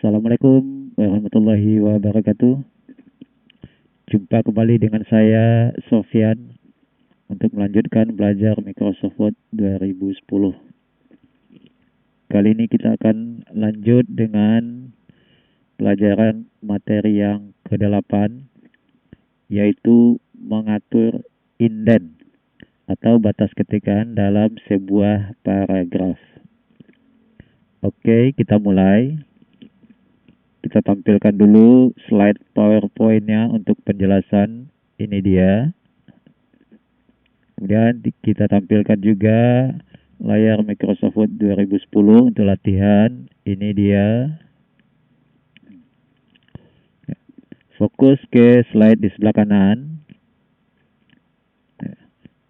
Assalamualaikum warahmatullahi wabarakatuh. Jumpa kembali dengan saya, Sofyan, untuk melanjutkan belajar Microsoft Word 2010. Kali ini kita akan lanjut dengan pelajaran materi yang ke-8, yaitu mengatur indent atau batas ketikan dalam sebuah paragraf. Oke, kita mulai. Kita tampilkan dulu slide PowerPoint-nya untuk penjelasan. Ini dia. Kemudian kita tampilkan juga layar Microsoft Word 2010 untuk latihan. Ini dia. Fokus ke slide di sebelah kanan.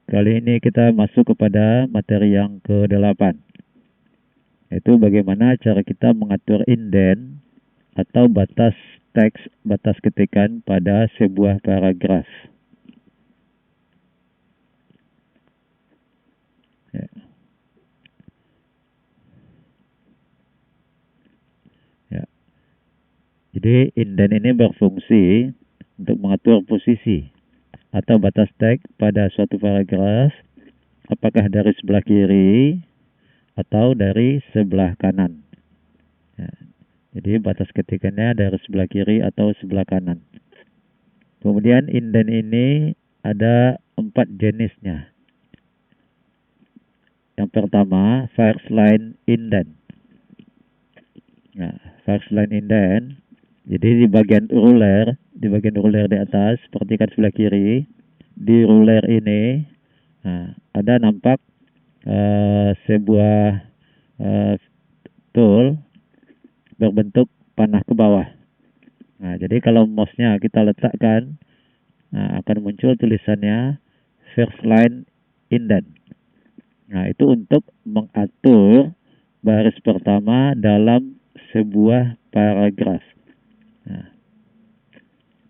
Kali ini kita masuk kepada materi yang ke-8. Yaitu bagaimana cara kita mengatur indent atau batas teks, batas ketikan pada sebuah paragraf. Ya. Ya. Jadi indent ini berfungsi untuk mengatur posisi atau batas teks pada suatu paragraf, apakah dari sebelah kiri atau dari sebelah kanan. Ya. Jadi batas ketikannya dari sebelah kiri atau sebelah kanan. Kemudian indent ini ada 4 jenisnya. Yang pertama, first line indent. Nah, first line indent. Jadi di bagian ruler di atas, perhatikan sebelah kiri, di ruler ini ada nampak sebuah tool berbentuk panah ke bawah. Nah, jadi kalau mouse-nya kita letakkan, akan muncul tulisannya first line indent. Nah, itu untuk mengatur baris pertama dalam sebuah paragraf. Nah,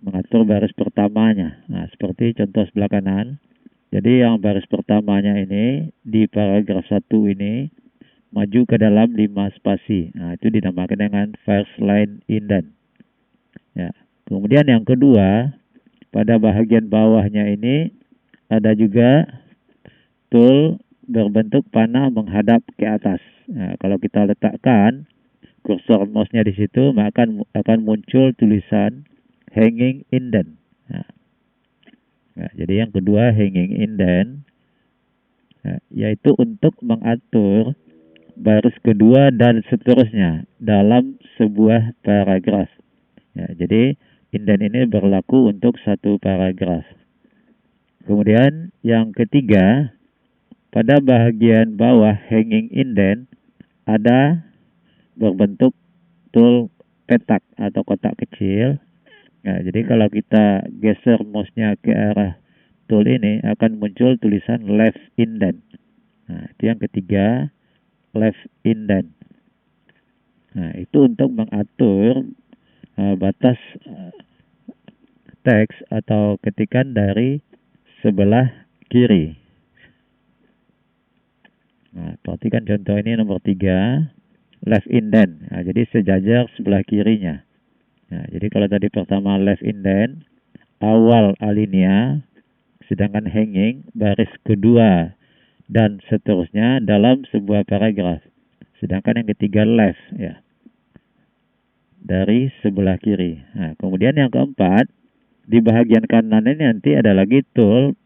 mengatur baris pertamanya. Nah, seperti contoh sebelah kanan. Jadi yang baris pertamanya ini di paragraf 1 ini maju ke dalam 5 spasi. Nah, itu dinamakan dengan first line indent. Ya. Kemudian yang kedua, pada bagian bawahnya ini ada juga tool berbentuk panah menghadap ke atas. Nah, kalau kita letakkan kursor mouse-nya di situ, maka akan muncul tulisan hanging indent. Nah, jadi yang kedua hanging indent, yaitu untuk mengatur baris kedua dan seterusnya dalam sebuah paragraf. Ya, jadi indent ini berlaku untuk satu paragraf. Kemudian yang ketiga, pada bagian bawah hanging indent ada berbentuk tool petak atau kotak kecil. Nah, jadi kalau kita geser mouse-nya ke arah tool ini akan muncul tulisan left indent. Nah, itu yang ketiga, left indent. Nah, itu untuk mengatur batas teks atau ketikan dari sebelah kiri. Nah, perhatikan contoh ini nomor 3, left indent. Nah, jadi sejajar sebelah kirinya. Nah, jadi kalau tadi pertama left indent, awal alinea, sedangkan hanging baris kedua dan seterusnya dalam sebuah paragraf. Sedangkan yang ketiga left, ya, dari sebelah kiri. Nah, kemudian yang keempat, di bagian kanan ini nanti ada lagi tool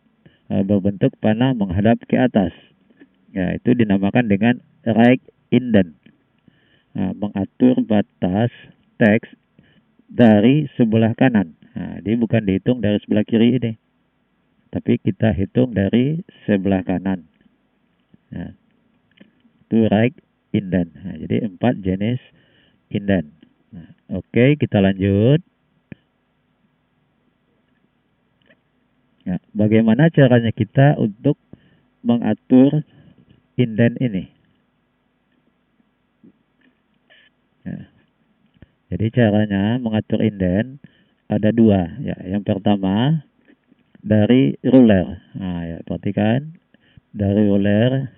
berbentuk panah menghadap ke atas. Ya, itu dinamakan dengan right indent. Nah, mengatur batas teks dari sebelah kanan. Nah, dia bukan dihitung dari sebelah kiri ini, tapi kita hitung dari sebelah kanan. Nah, itu right indent. Nah, jadi 4 jenis indent. Nah, oke, kita lanjut. Nah, bagaimana caranya kita untuk mengatur indent ini? Nah, jadi caranya mengatur indent ada 2. Ya, yang pertama dari ruler. Nah, ya, perhatikan dari ruler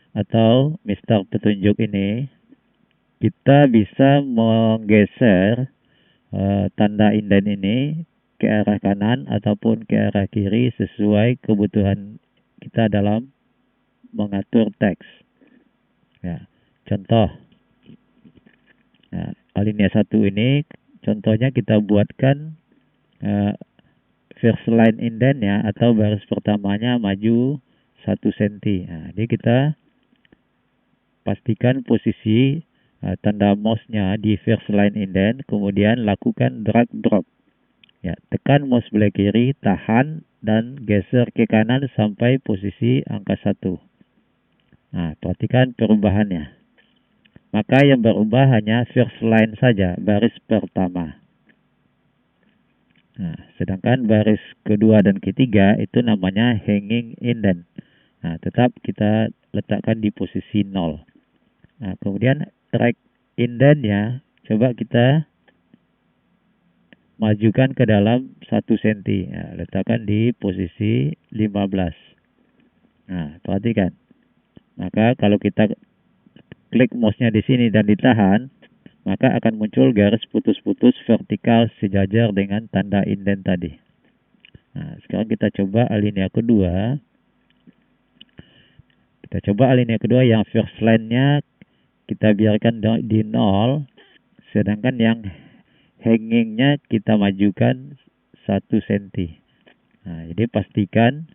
atau Mister petunjuk ini. kita bisa menggeser tanda indent ini ke arah kanan ataupun ke arah kiri sesuai kebutuhan kita dalam mengatur teks. Ya, contoh, alinea 1 ini contohnya kita buatkan first line indentnya atau baris pertamanya maju 1 cm. Nah, jadi kita pastikan posisi tanda mouse-nya di first line indent, kemudian lakukan drag drop. Ya, tekan mouse belah kiri, tahan dan geser ke kanan sampai posisi angka 1. Nah, perhatikan perubahannya. Maka yang berubah hanya first line saja, baris pertama. Nah, sedangkan baris kedua dan ketiga itu namanya hanging indent. Nah, tetap kita letakkan di posisi 0. Nah, kemudian track indentnya coba kita majukan ke dalam 1 cm. Nah, letakkan di posisi 15. Nah, perhatikan. Maka kalau kita klik mouse-nya di sini dan ditahan, maka akan muncul garis putus-putus vertikal sejajar dengan tanda indent tadi. Nah, sekarang kita coba alinea kedua. Kita coba alinea kedua yang first line-nya kita biarkan di 0, sedangkan yang hanging-nya kita majukan 1 cm. Nah, jadi pastikan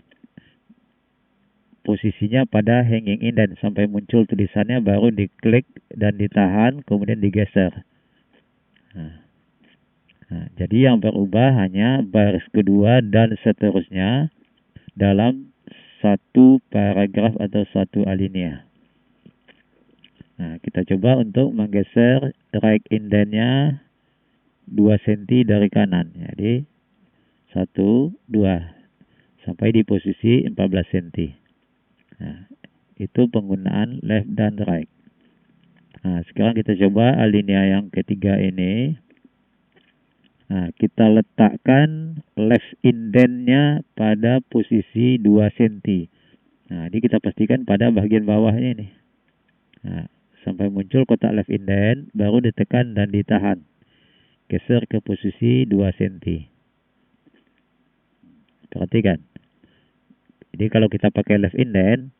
posisinya pada hanging indent sampai muncul tulisannya, baru diklik dan ditahan, kemudian digeser. Nah, jadi yang berubah hanya baris kedua dan seterusnya dalam satu paragraf atau satu alinea. Nah, kita coba untuk menggeser right indentnya 2 cm dari kanan. Jadi 1, 2 sampai di posisi 14 cm. Nah, itu penggunaan left dan right. Nah, sekarang kita coba alinea yang ketiga ini. Nah, kita letakkan left indentnya pada posisi 2 cm. Nah, ini kita pastikan pada bagian bawahnya ini. Nah, sampai muncul kotak left indent, baru ditekan dan ditahan. Geser ke posisi 2 cm. Perhatikan. Jadi kalau kita pakai left indent,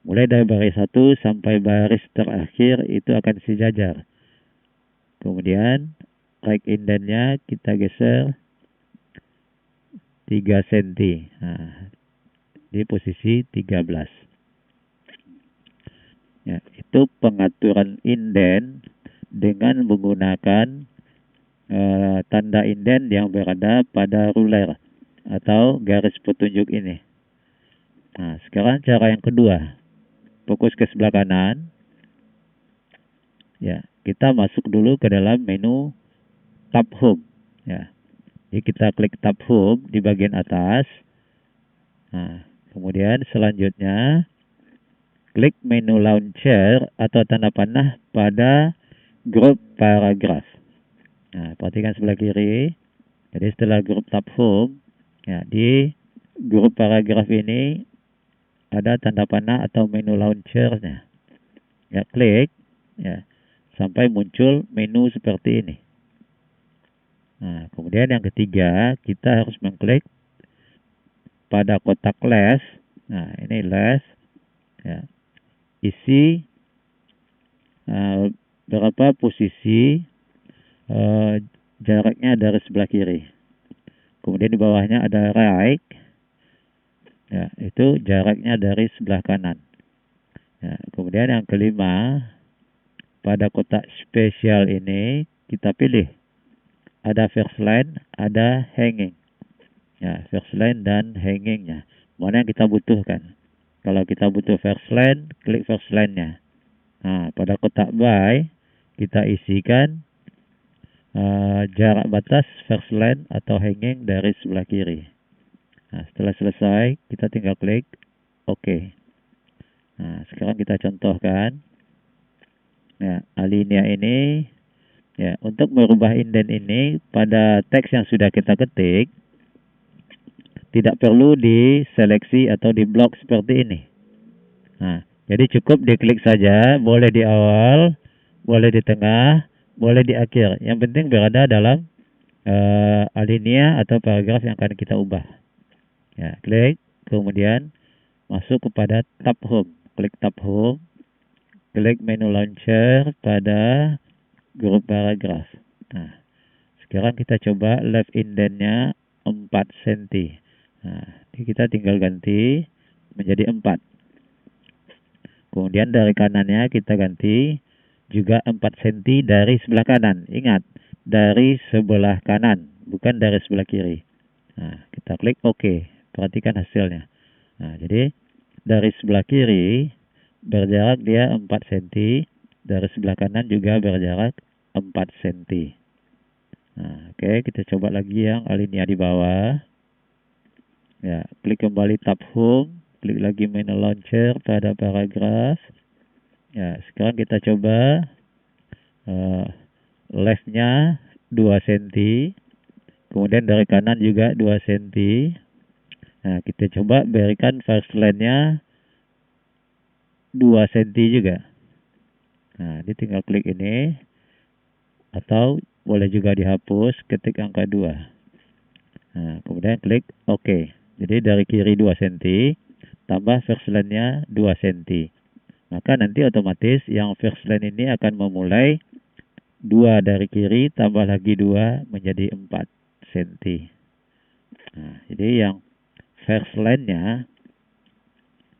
mulai dari baris 1 sampai baris terakhir itu akan sejajar. Kemudian right indentnya kita geser 3 cm. Nah, di posisi 13. Ya, itu pengaturan indent dengan menggunakan tanda indent yang berada pada ruler atau garis petunjuk ini. Nah, sekarang cara yang kedua. Fokus ke sebelah kanan. Ya, kita masuk dulu ke dalam menu Tab Home. Ya. Jadi kita klik Tab Home di bagian atas. Nah, kemudian selanjutnya klik menu Launcher atau tanda panah pada grup paragraf. Nah, perhatikan sebelah kiri. Jadi setelah grup Tab Home, ya, di grup paragraf ini ada tanda panah atau menu launcher-nya. Ya, klik ya sampai muncul menu seperti ini. Nah, kemudian yang ketiga, kita harus mengklik pada kotak less. Nah, ini less. Ya. Isi berapa posisi jaraknya dari sebelah kiri. Kemudian di bawahnya ada right. Ya, itu jaraknya dari sebelah kanan. Ya, kemudian yang kelima, pada kotak spesial ini kita pilih ada first line, ada hanging. Ya, first line dan hangingnya. Mana yang kita butuhkan? Kalau kita butuh first line, klik first line-nya. Nah, pada kotak by kita isikan jarak batas first line atau hanging dari sebelah kiri. Nah, setelah selesai, kita tinggal klik OK. Nah, sekarang kita contohkan. Ya, alinea ini, ya, untuk merubah indent ini pada teks yang sudah kita ketik, tidak perlu diseleksi atau diblok seperti ini. Nah, jadi cukup diklik saja, boleh di awal, boleh di tengah, boleh di akhir. Yang penting berada dalam alinea atau paragraf yang akan kita ubah. Ya, klik, kemudian masuk kepada tab home. Klik tab home, klik menu launcher pada grup paragraf. Nah, sekarang kita coba left indent-nya 4 cm. Nah, ini kita tinggal ganti menjadi 4. Kemudian dari kanannya kita ganti juga 4 cm dari sebelah kanan. Ingat, dari sebelah kanan, bukan dari sebelah kiri. Nah, kita klik OK. Perhatikan hasilnya. Nah, jadi dari sebelah kiri berjarak dia 4 cm. Dari sebelah kanan juga berjarak 4 cm. Nah, oke, kita coba lagi yang alinea di bawah. Ya, klik kembali tab home, klik lagi menu launcher pada paragraf. Ya, sekarang kita coba left-nya 2 cm. Kemudian dari kanan juga 2 cm. Nah, kita coba berikan first line-nya 2 cm juga. Nah, ini tinggal klik ini. Atau boleh juga dihapus, ketik angka 2. Nah, kemudian klik OK. Jadi dari kiri 2 cm, tambah first line-nya 2 cm. Maka nanti otomatis yang first line ini akan memulai 2 dari kiri, tambah lagi 2 menjadi 4 cm. Nah, jadi yang first line-nya,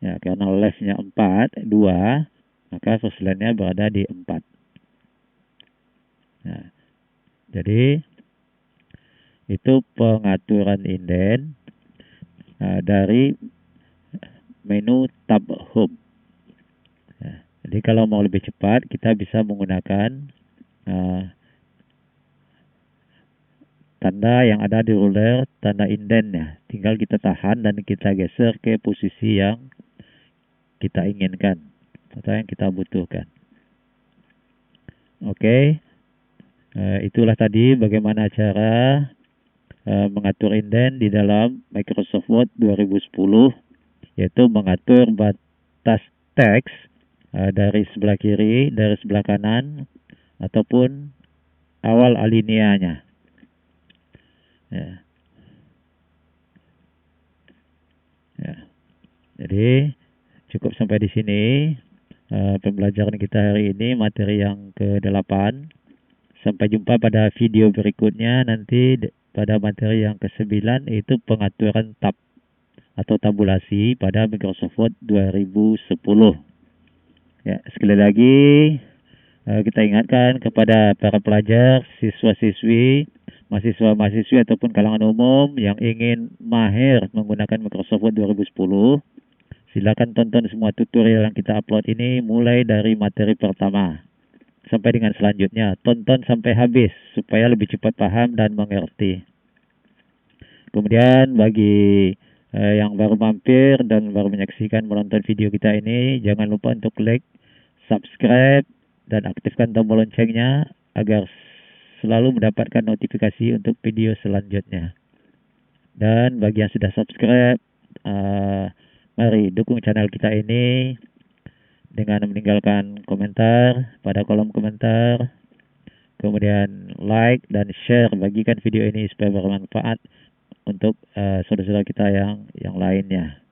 ya karena left-nya 4, 2, maka first line-nya berada di 4. Nah, jadi itu pengaturan indent dari menu tab home. Nah, jadi kalau mau lebih cepat, kita bisa menggunakan tanda yang ada di ruler, tanda indentnya. Tinggal kita tahan dan kita geser ke posisi yang kita inginkan atau yang kita butuhkan. Oke, itulah tadi bagaimana cara mengatur indent di dalam Microsoft Word 2010, yaitu mengatur batas teks dari sebelah kiri, dari sebelah kanan, ataupun awal alineanya. Ya. Ya. Jadi cukup sampai di sini pembelajaran kita hari ini, materi yang ke-8. Sampai jumpa pada video berikutnya nanti pada materi yang ke-9, yaitu pengaturan tab atau tabulasi pada Microsoft Word 2010. Ya, sekali lagi kita ingatkan kepada para pelajar, siswa-siswi, mahasiswa-mahasiswi ataupun kalangan umum yang ingin mahir menggunakan Microsoft Word 2010, silakan tonton semua tutorial yang kita upload ini mulai dari materi pertama sampai dengan selanjutnya. Tonton sampai habis supaya lebih cepat paham dan mengerti. Kemudian bagi yang baru mampir dan baru menyaksikan menonton video kita ini, jangan lupa untuk like, subscribe, dan aktifkan tombol loncengnya agar selalu mendapatkan notifikasi untuk video selanjutnya. Dan bagi yang sudah subscribe, mari dukung channel kita ini dengan meninggalkan komentar pada kolom komentar, kemudian like dan share, bagikan video ini supaya bermanfaat untuk saudara-saudara kita yang lainnya.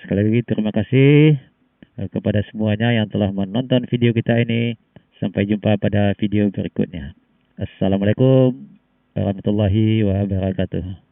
Sekali lagi terima kasih kepada semuanya yang telah menonton video kita ini. Sampai jumpa pada video berikutnya. Assalamualaikum warahmatullahi wabarakatuh.